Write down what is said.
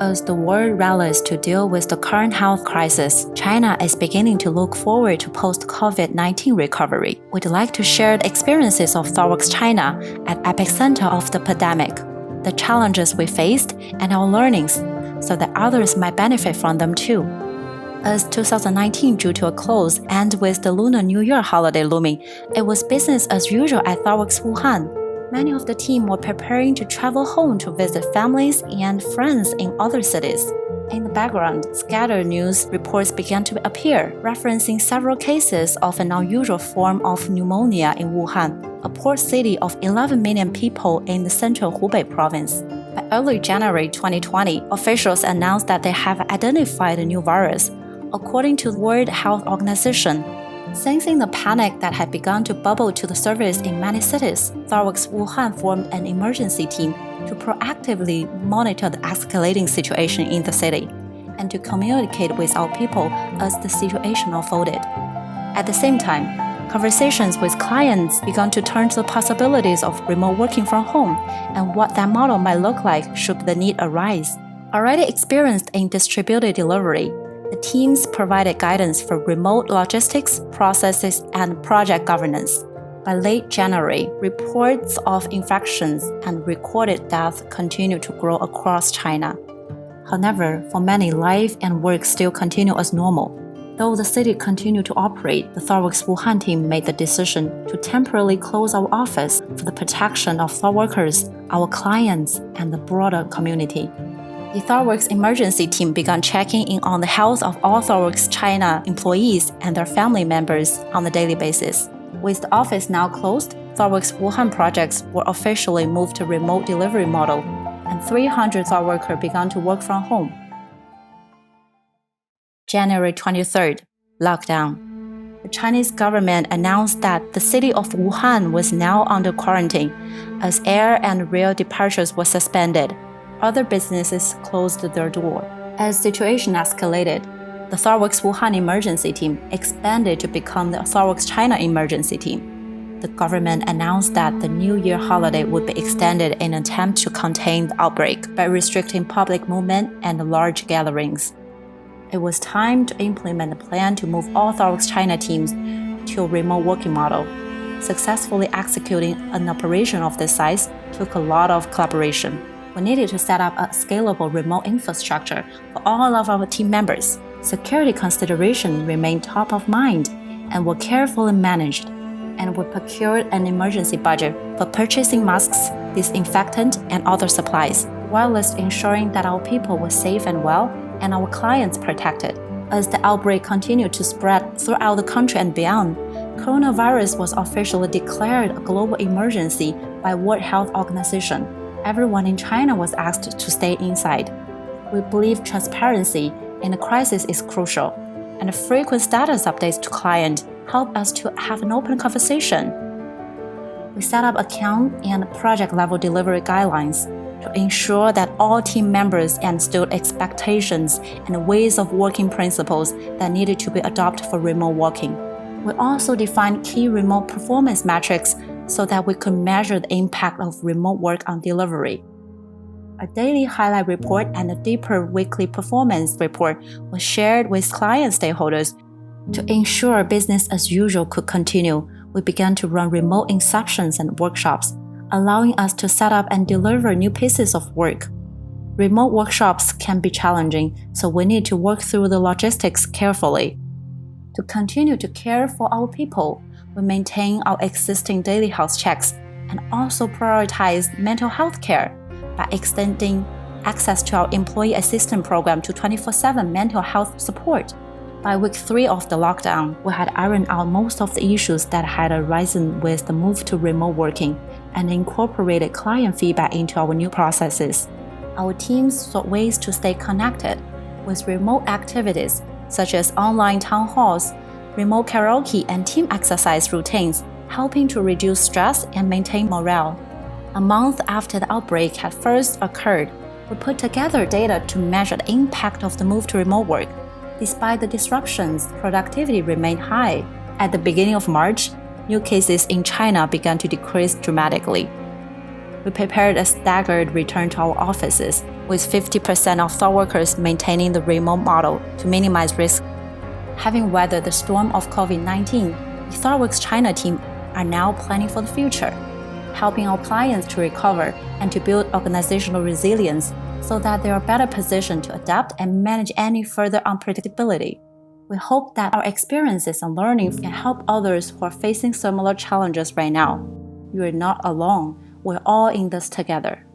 As the world rallies to deal with the current health crisis, China is beginning to look forward to post-COVID-19 recovery. We'd like to share the experiences of ThoughtWorks China at epicenter of the pandemic, the challenges we faced, and our learnings, so that others might benefit from them too. As 2019 drew to a close and with the Lunar New Year holiday looming, it was business as usual at ThoughtWorks Wuhan. Many of the team were preparing to travel home to visit families and friends in other cities. In the background, scattered news reports began to appear, referencing several cases of an unusual form of pneumonia in Wuhan, a port city of 11 million people in the central Hubei province. By early January 2020, officials announced that they have identified a new virus. According to the World Health Organization, sensing the panic that had begun to bubble to the surface in many cities, ThoughtWorks Wuhan formed an emergency team to proactively monitor the escalating situation in the city and to communicate with our people as the situation unfolded. At the same time, conversations with clients began to turn to the possibilities of remote working from home and what that model might look like should the need arise. Already experienced in distributed delivery, the teams provided guidance for remote logistics, processes, and project governance. By late January, reports of infections and recorded deaths continued to grow across China. However, for many, life and work still continue as normal. Though the city continued to operate, the ThoughtWorks Wuhan team made the decision to temporarily close our office for the protection of ThoughtWorkers, our clients, and the broader community. The ThoughtWorks emergency team began checking in on the health of all ThoughtWorks China employees and their family members on a daily basis. With the office now closed, ThoughtWorks Wuhan projects were officially moved to remote delivery model, and 300 ThoughtWorkers began to work from home. January 23rd, lockdown. The Chinese government announced that the city of Wuhan was now under quarantine, as air and rail departures were suspended. Other businesses closed their door. As the situation escalated, the ThoughtWorks Wuhan emergency team expanded to become the ThoughtWorks China emergency team. The government announced that the New Year holiday would be extended in an attempt to contain the outbreak by restricting public movement and large gatherings. It was time to implement a plan to move all ThoughtWorks China teams to a remote working model. Successfully executing an operation of this size took a lot of collaboration. We needed to set up a scalable remote infrastructure for all of our team members. Security considerations remained top of mind and were carefully managed, and we procured an emergency budget for purchasing masks, disinfectant, and other supplies, while ensuring that our people were safe and well and our clients protected. As the outbreak continued to spread throughout the country and beyond, coronavirus was officially declared a global emergency by World Health Organization. Everyone in China was asked to stay inside. We believe transparency in a crisis is crucial, and frequent status updates to clients help us to have an open conversation. We set up account and project-level delivery guidelines to ensure that all team members understood expectations and ways of working principles that needed to be adopted for remote working. We also defined key remote performance metrics so that we could measure the impact of remote work on delivery. A daily highlight report and a deeper weekly performance report was shared with client stakeholders. To ensure business as usual could continue, we began to run remote inceptions and workshops, allowing us to set up and deliver new pieces of work. Remote workshops can be challenging, so we need to work through the logistics carefully. To continue to care for our people, we maintain our existing daily health checks and also prioritize mental health care by extending access to our employee assistance program to 24/7 mental health support. By week 3 of the lockdown, we had ironed out most of the issues that had arisen with the move to remote working and incorporated client feedback into our new processes. Our teams sought ways to stay connected with remote activities such as online town halls, remote karaoke, and team exercise routines, helping to reduce stress and maintain morale. A month after the outbreak had first occurred, we put together data to measure the impact of the move to remote work. Despite the disruptions, productivity remained high. At the beginning of March, new cases in China began to decrease dramatically. We prepared a staggered return to our offices, with 50% of store workers maintaining the remote model to minimize risk. Having weathered the storm of COVID-19, the ThoughtWorks China team are now planning for the future, helping our clients to recover and to build organizational resilience so that they are better positioned to adapt and manage any further unpredictability. We hope that our experiences and learnings can help others who are facing similar challenges right now. You are not alone. We're all in this together.